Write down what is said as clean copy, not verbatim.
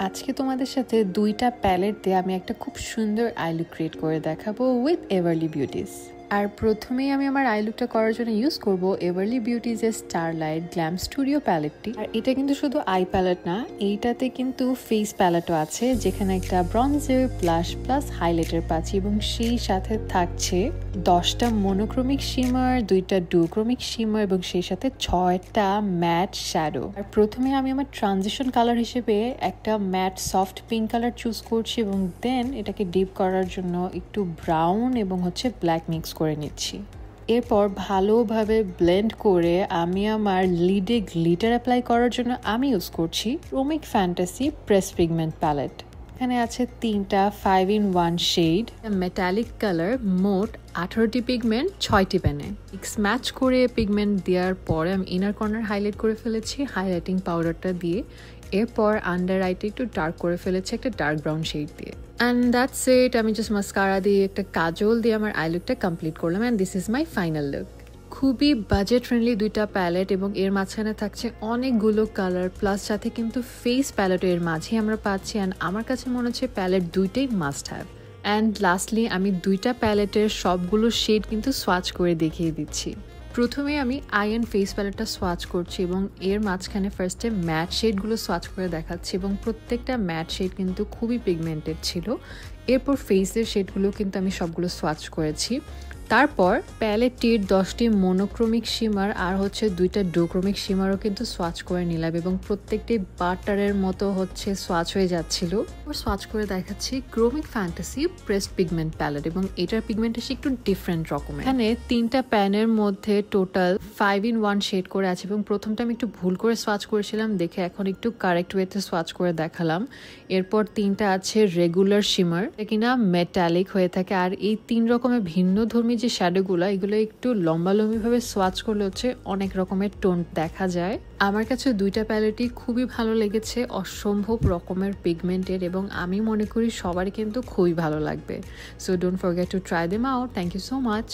আজকে তোমাদের সাথে দুইটা প্যালেট দিয়ে আমি একটা খুব সুন্দর আই লুক ক্রিয়েট করে দেখাবো উইথ এভারলি বিউটিস। আর প্রথমেই আমি আমার আই লুকটা করার জন্য ইউজ করব এভারলি বিউটিজের স্টারলাইট গ্ল্যাম স্টুডিও প্যালেটটি। আর এটা কিন্তু শুধু আই প্যালেট না, এইটাতে কিন্তু ফেস প্যালেটও আছে, যেখানে একটা ব্রঞ্জের ব্লাশ প্লাস হাইলাইটার পাচ্ছি এবং সেই সাথে থাকছে 10টা মনোক্রমিক শিমার, 2টা ডুওক্রমিক শিমার এবং সেই সাথে 6টা ম্যাট শ্যাডো। আর প্রথমে আমি আমার ট্রানজিশন কালার হিসেবে একটা matte soft pink colour choose করছি এবং দেন এটাকে ডিপ করার জন্য একটু ব্রাউন এবং ব্ল্যাক মিক্স করে নিচ্ছি। এরপর ভালোভাবে ব্লেন্ড করে আমি আমার লিডে গ্লিটার অ্যাপ্লাই করার জন্য আমি ইউজ করছি chromic fantasy press pigment palette. এখানে আছে 3টা 5-in-1 শেড মেটালিক কালার, মোট 18টি পিগমেন্ট 6টি প্যানে। মিক্স ম্যাচ করে পিগমেন্ট দেওয়ার পরে আমি ইনার কর্নার হাইলাইট করে ফেলেছি হাইলাইটিং পাউডারটা দিয়ে। এরপর আন্ডার আইটা একটু ডার্ক করে ফেলেছি একটা ডার্ক ব্রাউন শেড দিয়ে। And that's it. আমি জাস্ট মাস্কারা দিয়ে একটা কাজল দিয়ে আমার আই লুকটা কমপ্লিট করলাম and this is my final look. খুবই বাজেট ফ্রেন্ডলি দুইটা প্যালেট এবং এর মাঝখানে থাকছে অনেকগুলো কালার, প্লাস সাথে কিন্তু ফেস প্যালেট এর মাঝে আমরা পাচ্ছি। অ্যান্ড আমার কাছে মনে হচ্ছে প্যালেট দুইটাই মাস্ট হ্যাভ। অ্যান্ড লাস্টলি আমি দুইটা প্যালেটের সবগুলো শেড কিন্তু সোয়াচ করে দেখিয়ে দিচ্ছি। প্রথমে আমি আই অ্যান্ড ফেস প্যালেটটা সোয়াচ করছি এবং এর মাঝখানে ফার্স্টে ম্যাট শেডগুলো সোয়াচ করে দেখাচ্ছি এবং প্রত্যেকটা ম্যাট শেড কিন্তু খুবই পিগমেন্টেড ছিল। এরপর ফেসের শেডগুলো কিন্তু আমি সবগুলো সোয়াচ করেছি। তারপর প্যালেটটির 10টি মনোক্রমিক শিমার আর 2টা ডোক্রমিক শিমারও কিন্তু সোয়াচ করে নিলাম এবং প্রত্যেকটি বাটারের মতো সোয়াচ হয়ে যাচ্ছিল। সোয়াচ করে দেখাচ্ছি chromic fantasy pressed pigment palette এবং এটার পিগমেন্ট এসে একটু ডিফারেন্ট রকমের। এখানে 3টা প্যানের মধ্যে টোটাল 5-in-1 শেড করে আছে এবং প্রথমটা আমি একটু ভুল করে সোয়াচ করেছিলাম দেখে এখন একটু কারেক্ট ওয়েতে সোয়াচ করে দেখালাম। এরপর 3টা আছে রেগুলার শিমার, এটা কিনা মেটালিক হয়ে থাকে। আর এই 3 রকমের ভিন্ন ধর্মী যে শ্যাডোগুলো, এগুলো একটু লম্বালম্বি ভাবে সোয়াচ করলে অনেক রকমের টোন দেখা যায়। আমার কাছে দুইটা প্যালেটই খুবই ভালো লেগেছে, অসম্ভব রকমের পিগমেন্টেড এবং আমি মনে করি সবারই কিন্তু খুবই ভালো লাগবে। So don't forget to try them out. Thank you so much.